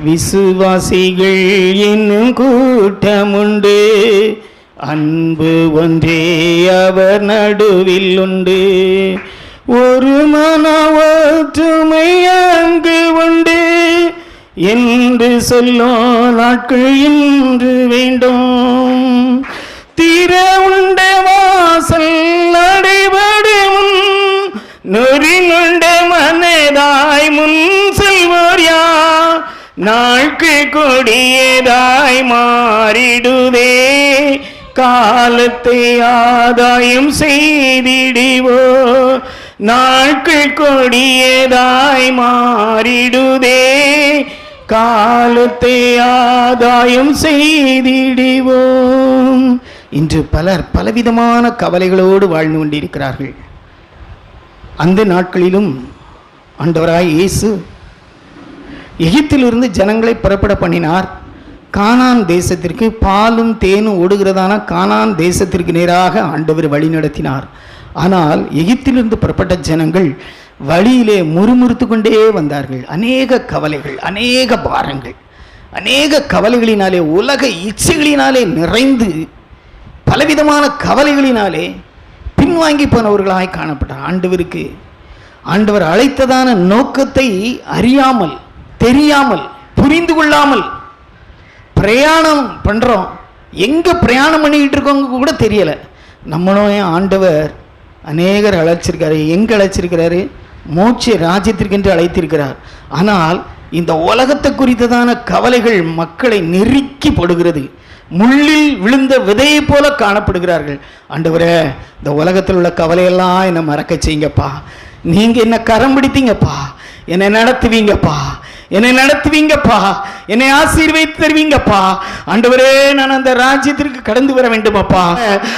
விசுவாசிகள் என்னும் கூட்டமுண்டு, அன்பு ஒன்றே அவர் நடுவில் உண்டு. ஒரு மன ஒற்றுமை அங்கு உண்டு என்று சொல்லும் நாட்கள் இன்று வேண்டும். திற உண்ட வாசல் அடைபடும் நொறினுண்ட மனதாய் முன் செல்வோர் யார்? நாட்கள் கொடியதாய் மாறிடுதே, காலத்தை ஆதாயம் செய்திடுவோ. நாட்கள் கொடியதாய் மாறிடுதே, காலத்தை ஆதாயம் செய்திடுவோம். இன்று பலர் பலவிதமான கவலைகளோடு வாழ்ந்து கொண்டிருக்கிறார்கள். அந்த நாட்களிலும் ஆண்டவராய் இயேசு எகிப்திலிருந்து ஜனங்களை புறப்பட பண்ணினார். கானான் தேசத்திற்கு, பாலும் தேனும் ஓடுகிறதான கானான் தேசத்திற்கு நேராக ஆண்டவர் வழி நடத்தினார். ஆனால் எகிப்திலிருந்து புறப்பட்ட ஜனங்கள் வழியிலே முறுமுறுத்து கொண்டே வந்தார்கள். அநேக கவலைகள், அநேக பாரங்கள், அநேக கவலைகளினாலே, உலக இச்சைகளினாலே நிறைந்து பலவிதமான கவலைகளினாலே பின்வாங்கி போனவர்களாய் காணப்பட்டார். ஆண்டவர் அழைத்ததான நோக்கத்தை அறியாமல், தெரியாமல், புரிந்து கொள்ளாமல் பிரயாணம் பண்ணுறோம். எங்கே பிரயாணம் பண்ணிக்கிட்டு இருக்கோங்க கூட தெரியலை. நம்மளும் ஆண்டவர் அநேகர் அழைச்சிருக்காரு. எங்கே அழைச்சிருக்கிறாரு? மோட்ச ராஜ்யத்திற்கென்று அழைத்திருக்கிறார். ஆனால் இந்த உலகத்தை குறித்ததான கவலைகள் மக்களை நெருக்கி போடுகிறது. முள்ளில் விழுந்த விதையை போல காணப்படுகிறார்கள். ஆண்டவரே, இந்த உலகத்தில் உள்ள கவலையெல்லாம் என்னை மறக்க செய்யுங்கப்பா. நீங்கள் என்ன கரம் பிடித்தீங்கப்பா, என்னை நடத்துவீங்கப்பா, என்னை நடத்துவீங்கப்பா, என்னை ஆசீர்வதித்து தருவீங்கப்பா. ஆண்டவரே, நான் அந்த ராஜ்யத்திற்கு கடந்து வர வேண்டுமப்பா.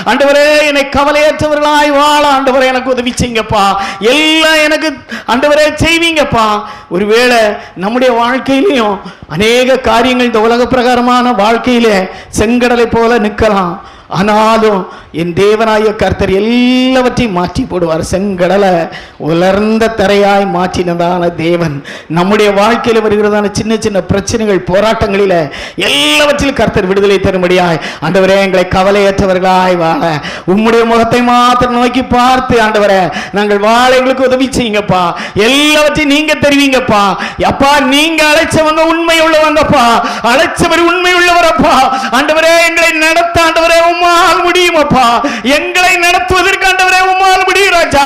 ஆண்டவரே, என்னை கவலையற்றவர்களாய் வாழ ஆண்டவரே எனக்கு உதவி செய்யுங்கப்பா. எல்லாம் எனக்கு ஆண்டவரே செய்வீங்கப்பா. ஒருவேளை நம்முடைய வாழ்க்கையிலையும் அநேக காரியங்கள் இந்த உலக பிரகாரமான வாழ்க்கையில செங்கடலை போல நிற்கலாம். ஆனாலும் என் தேவனாய கர்த்தர் எல்லாவற்றையும் மாற்றி போடுவார். செங்கடலை உலர்ந்த தரையாய் மாற்றினதான தேவன் நம்முடைய வாழ்க்கையில் வருகிறதான சின்ன சின்ன பிரச்சனைகள், போராட்டங்களில் எல்லாவற்றிலும் கர்த்தர் விடுதலை தரும்படியாய் ஆண்டவரே எங்களை கவலையற்றவர்களாய் வாழ உம்முடைய முகத்தை மாத்திரம் நோக்கி பார்த்து ஆண்டவரே நாங்கள் வாழ எங்களுக்கு உதவி செய்யுங்கப்பா. எல்லாவற்றையும் நீங்க தெரிவிங்கப்பா. அப்பா, நீங்க அழைச்சவங்க உண்மை உள்ளவங்கப்பா, அழைச்சவர் உண்மை உள்ளவரப்பா. ஆண்டவரே, எங்களை நடத்த ஆண்டவரே உம்மால் முடியுமப்பா. எங்களை நடத்துவதற்கு ஆண்டவரே உம்மால் முடியும் ராஜா.